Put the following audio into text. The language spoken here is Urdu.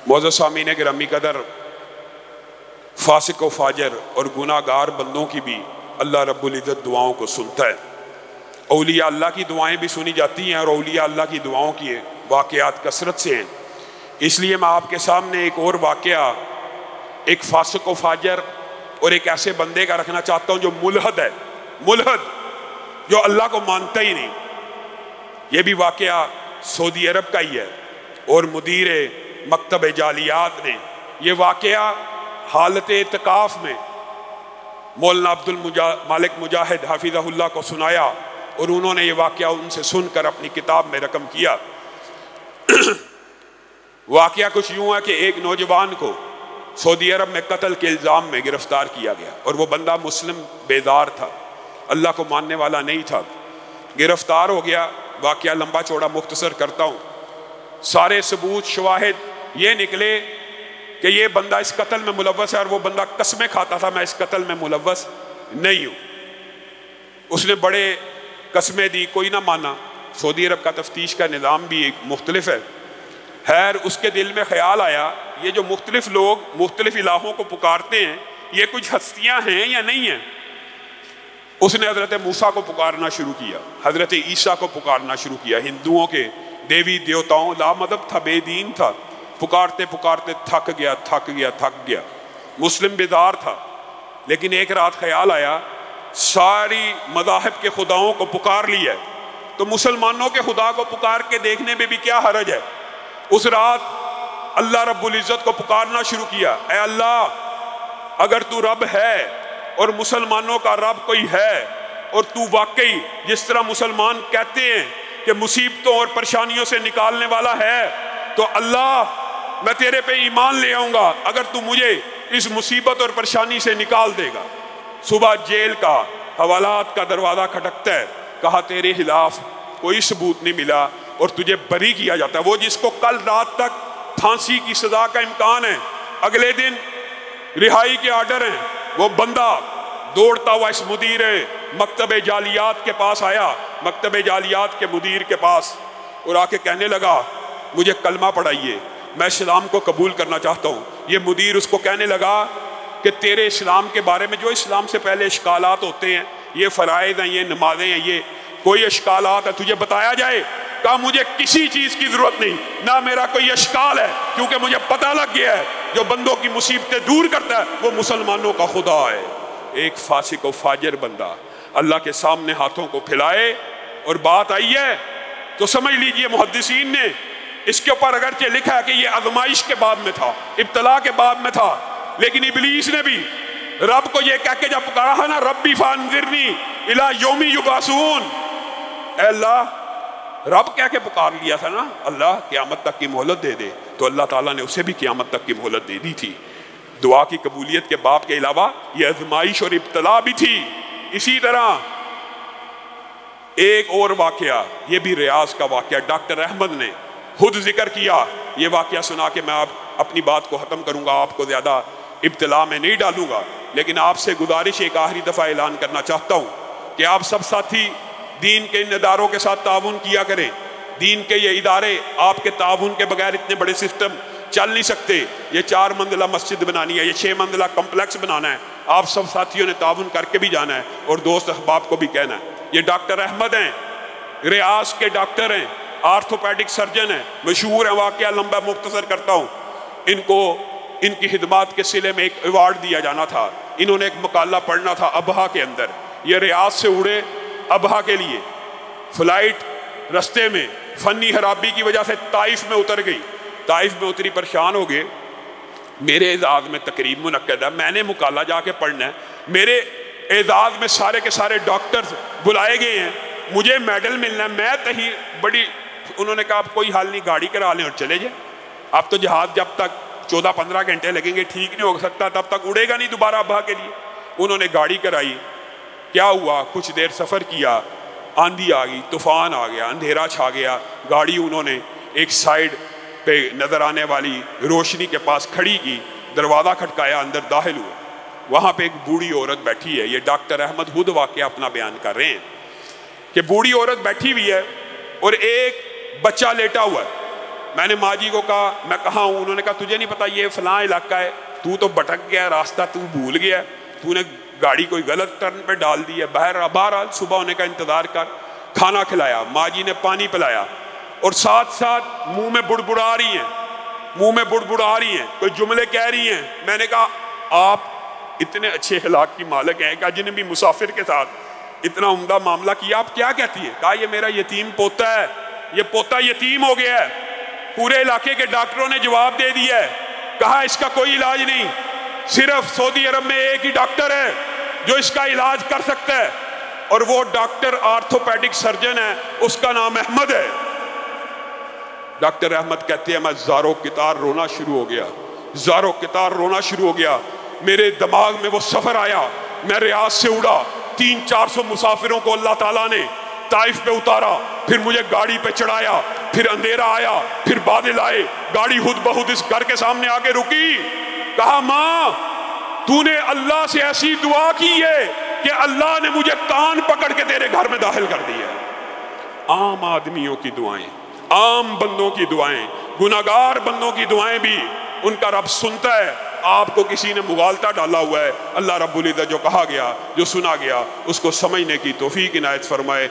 معزز سامعین گرامی قدر، فاسق و فاجر اور گناہ گار بندوں کی بھی اللہ رب العزت دعاؤں کو سنتا ہے۔ اولیاء اللہ کی دعائیں بھی سنی جاتی ہیں اور اولیاء اللہ کی دعاؤں کی واقعات کثرت سے ہیں۔ اس لیے میں آپ کے سامنے ایک اور واقعہ ایک فاسق و فاجر اور ایک ایسے بندے کا رکھنا چاہتا ہوں جو ملحد ہے، ملحد جو اللہ کو مانتا ہی نہیں۔ یہ بھی واقعہ سعودی عرب کا ہی ہے اور مدیر مکتب جالیات نے یہ واقعہ حالت اعتکاف میں مولانا عبد المالک مجاہد حافظہ اللہ کو سنایا اور انہوں نے یہ واقعہ ان سے سن کر اپنی کتاب میں رقم کیا۔ واقعہ کچھ یوں ہے کہ ایک نوجوان کو سعودی عرب میں قتل کے الزام میں گرفتار کیا گیا اور وہ بندہ مسلم بیدار تھا، اللہ کو ماننے والا نہیں تھا۔ گرفتار ہو گیا، واقعہ لمبا چوڑا مختصر کرتا ہوں۔ سارے ثبوت شواہد یہ نکلے کہ یہ بندہ اس قتل میں ملوث ہے اور وہ بندہ قسمیں کھاتا تھا میں اس قتل میں ملوث نہیں ہوں۔ اس نے بڑے قسمیں دی، کوئی نہ مانا۔ سعودی عرب کا تفتیش کا نظام بھی ایک مختلف ہے۔ خیر اس کے دل میں خیال آیا یہ جو مختلف لوگ مختلف الہوں کو پکارتے ہیں یہ کچھ ہستیاں ہیں یا نہیں ہیں۔ اس نے حضرت موسیٰ کو پکارنا شروع کیا، حضرت عیسیٰ کو پکارنا شروع کیا، ہندوؤں کے دیوی دیوتاؤں، لا مذہب تھا، بے دین تھا، پکارتے پکارتے تھک گیا۔ مسلم بیدار تھا، لیکن ایک رات خیال آیا ساری مذاہب کے خداؤں کو پکار لیا ہے تو مسلمانوں کے خدا کو پکار کے دیکھنے میں بھی کیا حرج ہے۔ اس رات اللہ رب العزت کو پکارنا شروع کیا، اے اللہ اگر تو رب ہے اور مسلمانوں کا رب کوئی ہے اور تو واقعی جس طرح مسلمان کہتے ہیں کہ مصیبتوں اور پریشانیوں سے نکالنے والا ہے تو اللہ میں تیرے پہ ایمان لے آؤں گا اگر تو مجھے اس مصیبت اور پریشانی سے نکال دے گا۔ صبح جیل کا حوالات کا دروازہ کھٹکتا ہے، کہا تیرے خلاف کوئی ثبوت نہیں ملا اور تجھے بری کیا جاتا ہے۔ وہ جس کو کل رات تک پھانسی کی سزا کا امکان ہے، اگلے دن رہائی کے آرڈر ہیں، وہ بندہ دوڑتا ہوا اس مدیر مکتب جالیات کے پاس آیا، مکتب جالیات کے مدیر کے پاس، اور آ کے کہنے لگا مجھے کلمہ پڑھائیے، میں اسلام کو قبول کرنا چاہتا ہوں۔ یہ مدیر اس کو کہنے لگا کہ تیرے اسلام کے بارے میں جو اسلام سے پہلے اشکالات ہوتے ہیں، یہ فرائض ہیں، یہ نمازیں ہیں، یہ کوئی اشکالات ہیں تجھے بتایا جائے۔ کہا مجھے کسی چیز کی ضرورت نہیں، نہ میرا کوئی اشکال ہے، کیونکہ مجھے پتہ لگ گیا ہے جو بندوں کی مصیبتیں دور کرتا ہے وہ مسلمانوں کا خدا ہے۔ ایک فاسق و فاجر بندہ اللہ کے سامنے ہاتھوں کو پھیلائے اور بات آئی ہے تو سمجھ لیجئے محدثین نے اس کے اوپر اگرچہ لکھا ہے کہ یہ آزمائش کے بعد میں تھا، ابتلا کے بعد میں تھا، لیکن ابلیس نے بھی رب کو یہ کہہ کے جب پکارا ہے نا ربی فانذرنی الی یوم یبعثون، اے اللہ رب کہہ کے پکار لیا تھا نا، اللہ قیامت تک کی مہلت دے دے، تو اللہ تعالیٰ نے اسے بھی قیامت تک کی مہلت دے دی تھی۔ دعا کی قبولیت کے باب کے علاوہ یہ آزمائش اور ابتلا بھی تھی۔ اسی طرح ایک اور واقعہ، یہ بھی ریاض کا واقعہ، ڈاکٹر احمد نے خود ذکر کیا، یہ واقعہ سنا کے میں اپنی بات کو ختم کروں گا، آپ کو زیادہ ابتلا میں نہیں ڈالوں گا، لیکن آپ سے گزارش ایک آخری دفعہ اعلان کرنا چاہتا ہوں کہ آپ سب ساتھی دین کے ان اداروں کے ساتھ تعاون کیا کریں۔ دین کے یہ ادارے آپ کے تعاون کے بغیر اتنے بڑے سسٹم چل نہیں سکتے۔ یہ 4 منزلہ مسجد بنانی ہے، یہ 6 منزلہ کمپلیکس بنانا ہے، آپ سب ساتھیوں نے تعاون کر کے بھی جانا ہے اور دوست احباب کو بھی کہنا ہے۔ یہ ڈاکٹر احمد ہیں، ریاض کے ڈاکٹر ہیں، آرتھوپیڈک سرجن ہیں، مشہور ہیں، واقعہ لمبا مختصر کرتا ہوں۔ ان کو ان کی خدمات کے صلے میں ایک ایوارڈ دیا جانا تھا، انہوں نے ایک مقالہ پڑھنا تھا ابہا کے اندر۔ یہ ریاض سے اڑے ابہا کے لیے، فلائٹ رستے میں فنی خرابی کی وجہ سے طائف میں اتر گئی، طائف میں اتری، پریشان ہو گئے۔ میرے اعزاز میں تقریب منعقد ہے، میں نے مقالہ جا کے پڑھنا ہے، میرے اعزاز میں سارے کے سارے ڈاکٹرز بلائے گئے ہیں، مجھے میڈل ملنا ہے، میں تہی بڑی، انہوں نے کہا آپ کوئی حال نہیں، گاڑی کرا لیں اور چلے جائیں، آپ تو جہاز جب تک 14-15 گھنٹے لگیں گے ٹھیک نہیں ہو سکتا، تب تک اڑے گا نہیں دوبارہ ابہا کے لیے۔ انہوں نے گاڑی کرائی، کیا ہوا، کچھ دیر سفر کیا، آندھی آ گئی، طوفان آ گیا، اندھیرا چھا گیا، گاڑی انہوں نے ایک سائیڈ پہ نظر آنے والی روشنی کے پاس کھڑی کی، دروازہ کھٹکایا، اندر داخل ہوئے، وہاں پہ ایک بوڑھی عورت بیٹھی ہے۔ یہ ڈاکٹر احمد خود واقعہ اپنا بیان کر رہے ہیں کہ بوڑھی عورت بیٹھی ہوئی ہے اور ایک بچہ لیٹا ہوا ہے، میں نے ماں جی کو کہا میں کہاں ہوں؟ انہوں نے کہا تجھے نہیں پتا یہ فلاں علاقہ ہے، تو بھٹک گیا، راستہ تو بھول گیا، تو نے گاڑی کوئی غلط ٹرن پہ ڈال دی ہے۔ بہرحال صبح ہونے کا انتظار کر۔ کھانا کھلایا، ماں جی نے پانی پلایا، اور ساتھ ساتھ منہ میں بڑبڑا رہی ہیں، کوئی جملے کہہ رہی ہیں۔ میں نے کہا آپ اتنے اچھے اخلاق کی مالک ہیں کہ اجنبی مسافر کے ساتھ اتنا عمدہ معاملہ کیا، آپ کیا کہتی ہیں؟ کہا یہ میرا یتیم پوتا ہے، یہ پوتا یتیم ہو گیا ہے، پورے علاقے کے ڈاکٹروں نے جواب دے دیا ہے، کہا اس کا کوئی علاج نہیں، صرف سعودی عرب میں ایک ہی ڈاکٹر ہے جو اس کا علاج کر سکتا ہے، اور وہ ڈاکٹر آرتھوپیڈک سرجن ہے، اس کا نام احمد ہے۔ ڈاکٹر احمد کہتے ہیں میں زاروں کتار رونا شروع ہو گیا، میرے دماغ میں وہ سفر آیا، میں ریاض سے اڑا، 300-400 مسافروں کو اللہ تعالیٰ نے طائف پہ اتارا، پھر مجھے گاڑی پہ چڑھایا، پھر اندھیرا آیا، پھر بادل آئے، گاڑی خود بخود اس گھر کے سامنے آ کے رکی۔ کہا ماں تو نے اللہ سے ایسی دعا کی ہے کہ اللہ نے مجھے کان پکڑ کے تیرے گھر میں داخل کر دیا ہے۔ عام آدمیوں کی دعائیں، عام بندوں کی دعائیں، گناہگار بندوں کی دعائیں بھی ان کا رب سنتا ہے۔ آپ کو کسی نے مغالطہ ڈالا ہوا ہے، اللہ رب العزت جو کہا گیا، جو سنا گیا، اس کو سمجھنے کی توفیق عنایت فرمائے۔